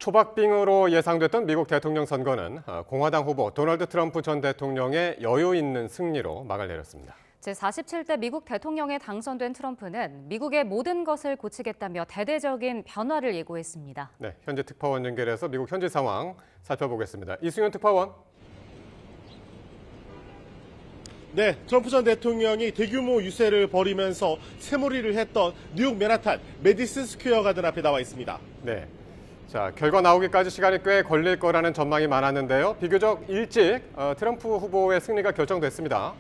초박빙으로 예상됐던 미국 대통령 선거는 공화당 후보 도널드 트럼프 전 대통령의 여유 있는 승리로 막을 내렸습니다. 제47대 미국 대통령에 당선된 트럼프는 미국의 모든 것을 고치겠다며 대대적인 변화를 예고했습니다. 네, 현재 특파원 연결해서 미국 현지 상황 살펴보겠습니다. 이승윤 특파원. 네, 트럼프 전 대통령이 대규모 유세를 벌이면서 새몰이를 했던 뉴욕 맨하탄 메디슨 스퀘어 가든 앞에 나와 있습니다. 네. 자, 결과 나오기까지 시간이 꽤 걸릴 거라는 전망이 많았는데요. 비교적 일찍 트럼프 후보의 승리가 결정됐습니다.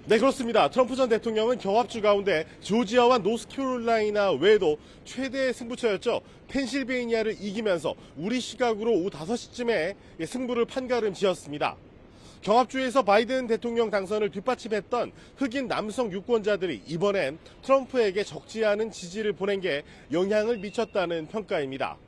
네, 그렇습니다. 트럼프 전 대통령은 경합주 가운데 조지아와 노스캐롤라이나 외에도 최대의 승부처였죠. 펜실베이니아를 이기면서 우리 시각으로 오후 5시쯤에 승부를 판가름 지었습니다. 경합주에서 바이든 대통령 당선을 뒷받침했던 흑인 남성 유권자들이 이번엔 트럼프에게 적지 않은 지지를 보낸 게 영향을 미쳤다는 평가입니다.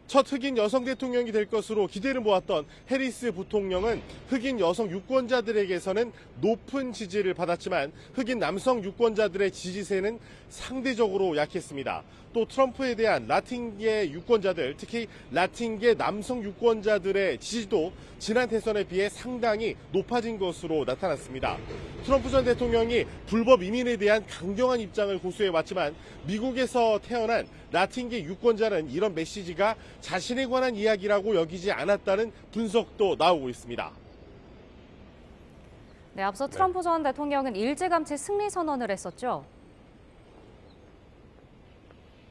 첫 흑인 여성 대통령이 될 것으로 기대를 모았던 해리스 부통령은 흑인 여성 유권자들에게서는 높은 지지를 받았지만 흑인 남성 유권자들의 지지세는 상대적으로 약했습니다. 또 트럼프에 대한 라틴계 유권자들, 특히 라틴계 남성 유권자들의 지지도 지난 대선에 비해 상당히 높아진 것으로 나타났습니다. 트럼프 전 대통령이 불법 이민에 대한 강경한 입장을 고수해왔지만 미국에서 태어난 라틴계 유권자는 이런 메시지가 자신에 관한 이야기라고 여기지 않았다는 분석도 나오고 있습니다. 네, 앞서 트럼프 전 대통령은 일찌감치 승리 선언을 했었죠.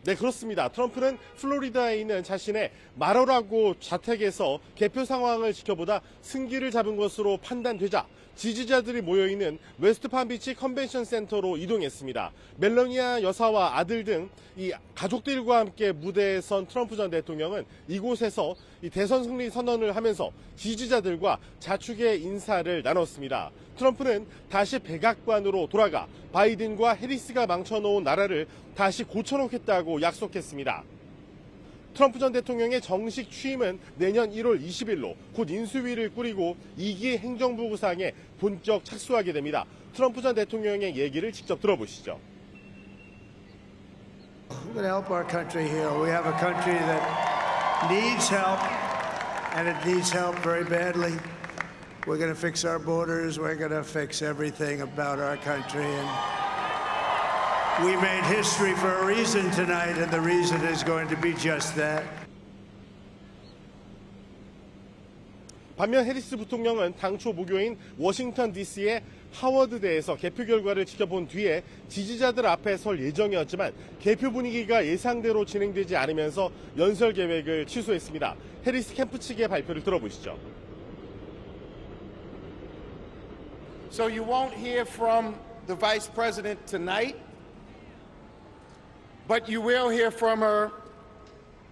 네, 그렇습니다. 트럼프는 플로리다에 있는 자신의 마로라고 자택에서 개표 상황을 지켜보다 승기를 잡은 것으로 판단되자 지지자들이 모여있는 웨스트팜비치 컨벤션 센터로 이동했습니다. 멜라니아 여사와 아들 등 이 가족들과 함께 무대에 선 트럼프 전 대통령은 이곳에서 이 대선 승리 선언을 하면서 지지자들과 자축의 인사를 나눴습니다. 트럼프는 다시 백악관으로 돌아가 바이든과 해리스가 망쳐놓은 나라를 다시 고쳐놓겠다고 약속했습니다. 트럼프 전 대통령의 정식 취임은 내년 1월 20일로 곧 인수위를 꾸리고 2기 행정부 구상에 본격 착수하게 됩니다. 트럼프 전 대통령의 얘기를 직접 들어보시죠. We're going to help our country here. We have a country that needs help, and it needs help very badly. We're going to fix our borders. We're going to fix everything about our country. And we made history for a reason tonight, and the reason is going to be just that. 반면 해리스 부통령은 당초 목요인 워싱턴 DC의 하워드대에서 개표 결과를 지켜본 뒤에 지지자들 앞에 설 예정이었지만 개표 분위기가 예상대로 진행되지 않으면서 연설 계획을 취소했습니다. 해리스 캠프 측의 발표를 들어보시죠. So you won't hear from the Vice President tonight, but you will hear from her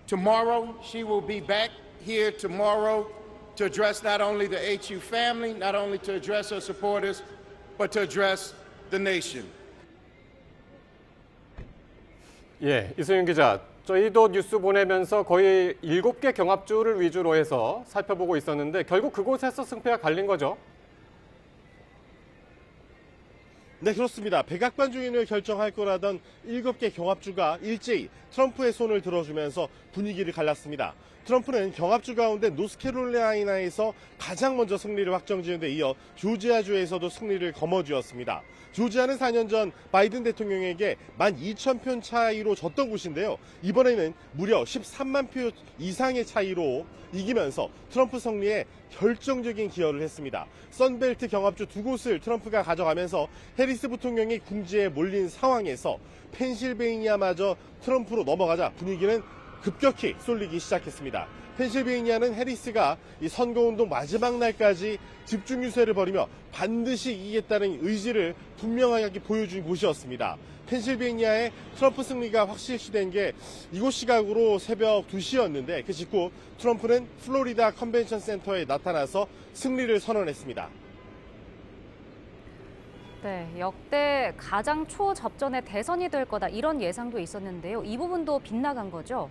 tomorrow. She will be back here tomorrow to address not only the HU family, not only to address her supporters, but to address the nation. 예, 이승윤 기자. 저희도 뉴스 보내면서 거의 7개 경합주를 위주로 해서 살펴보고 있었는데 결국 그곳에서 승패가 갈린 거죠? 네, 그렇습니다. 백악관 주인을 결정할 거라던 7개 경합주가 일제히 트럼프의 손을 들어주면서 분위기를 갈랐습니다. 트럼프는 경합주 가운데 노스캐롤라이나에서 가장 먼저 승리를 확정지은 데 이어 조지아주에서도 승리를 거머쥐었습니다. 조지아는 4년 전 바이든 대통령에게 12,000표 차이로 졌던 곳인데요. 이번에는 무려 13만 표 이상의 차이로 이기면서 트럼프 승리에 결정적인 기여를 했습니다. 선벨트 경합주 2곳을 트럼프가 가져가면서 해리스 부통령이 궁지에 몰린 상황에서 펜실베이니아마저 트럼프로 넘어가자 분위기는 급격히 쏠리기 시작했습니다. 펜실베이니아는 해리스가 이 선거운동 마지막 날까지 집중 유세를 벌이며 반드시 이기겠다는 의지를 분명하게 보여준 곳이었습니다. 펜실베이니아의 트럼프 승리가 확실시된 게 이곳 시각으로 새벽 2시였는데 그 직후 트럼프는 플로리다 컨벤션 센터에 나타나서 승리를 선언했습니다. 네, 역대 가장 초접전의 대선이 될 거다 이런 예상도 있었는데요. 이 부분도 빗나간 거죠?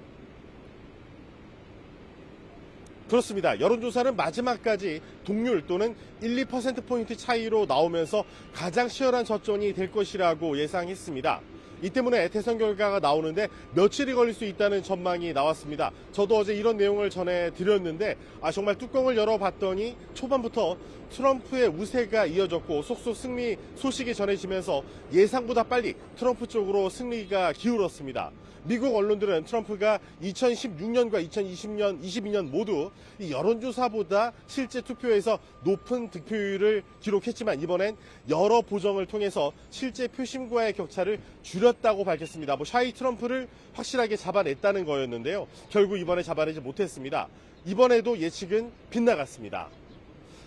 그렇습니다. 여론조사는 마지막까지 동률 또는 1, 2%포인트 차이로 나오면서 가장 치열한 접전이 될 것이라고 예상했습니다. 이 때문에 대선 결과가 나오는데 며칠이 걸릴 수 있다는 전망이 나왔습니다. 저도 어제 이런 내용을 전해드렸는데 정말 뚜껑을 열어봤더니 초반부터 트럼프의 우세가 이어졌고 속속 승리 소식이 전해지면서 예상보다 빨리 트럼프 쪽으로 승리가 기울었습니다. 미국 언론들은 트럼프가 2016년과 22년 모두 이 여론조사보다 실제 투표에서 높은 득표율을 기록했지만 이번엔 여러 보정을 통해서 실제 표심과의 격차를 줄였다고 밝혔습니다. 샤이 트럼프를 확실하게 잡아냈다는 거였는데요. 결국 이번에 잡아내지 못했습니다. 이번에도 예측은 빗나갔습니다.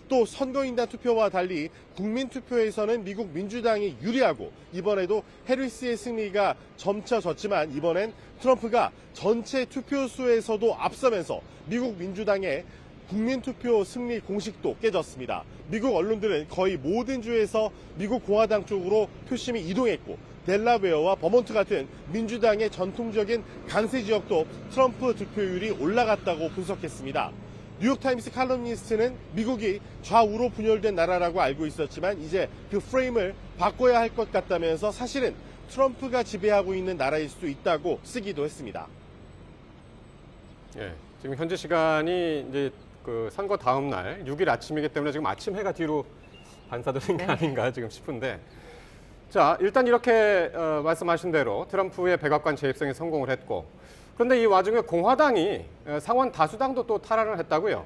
또 선거인단 투표와 달리 국민투표에서는 미국 민주당이 유리하고 이번에도 해리스의 승리가 점쳐졌지만 이번엔 트럼프가 전체 투표수에서도 앞서면서 미국 민주당의 국민투표 승리 공식도 깨졌습니다. 미국 언론들은 거의 모든 주에서 미국 공화당 쪽으로 표심이 이동했고 델라웨어와 버몬트 같은 민주당의 전통적인 강세 지역도 트럼프 득표율이 올라갔다고 분석했습니다. 뉴욕타임스 칼럼니스트는 미국이 좌우로 분열된 나라라고 알고 있었지만 이제 그 프레임을 바꿔야 할 것 같다면서 사실은 트럼프가 지배하고 있는 나라일 수도 있다고 쓰기도 했습니다. 예, 지금 현지 시간이 이제 그 선거 다음 날 6일 아침이기 때문에 지금 아침 해가 뒤로 반사되는 게 아닌가 지금 싶은데 자, 일단 이렇게 말씀하신 대로 트럼프의 백악관 재입성에 성공을 했고 그런데 이 와중에 공화당이 상원 다수당도 또 탈환을 했다고요?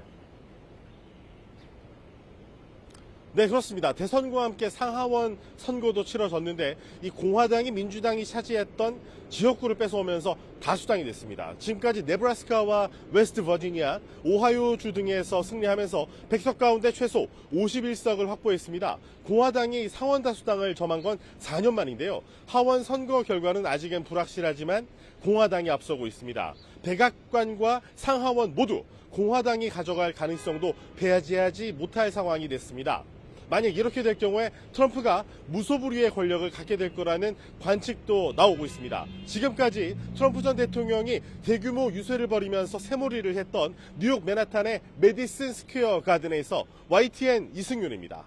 네, 그렇습니다. 대선과 함께 상하원 선거도 치러졌는데 이 공화당이 민주당이 차지했던 지역구를 뺏어오면서 다수당이 됐습니다. 지금까지 네브라스카와 웨스트 버지니아, 오하이오주 등에서 승리하면서 100석 가운데 최소 51석을 확보했습니다. 공화당이 상원 다수당을 점한 건 4년 만인데요. 하원 선거 결과는 아직은 불확실하지만 공화당이 앞서고 있습니다. 백악관과 상하원 모두 공화당이 가져갈 가능성도 배제하지 못할 상황이 됐습니다. 만약 이렇게 될 경우에 트럼프가 무소불위의 권력을 갖게 될 거라는 관측도 나오고 있습니다. 지금까지 트럼프 전 대통령이 대규모 유세를 벌이면서 새몰이를 했던 뉴욕 맨하탄의 메디슨 스퀘어 가든에서 YTN 이승윤입니다.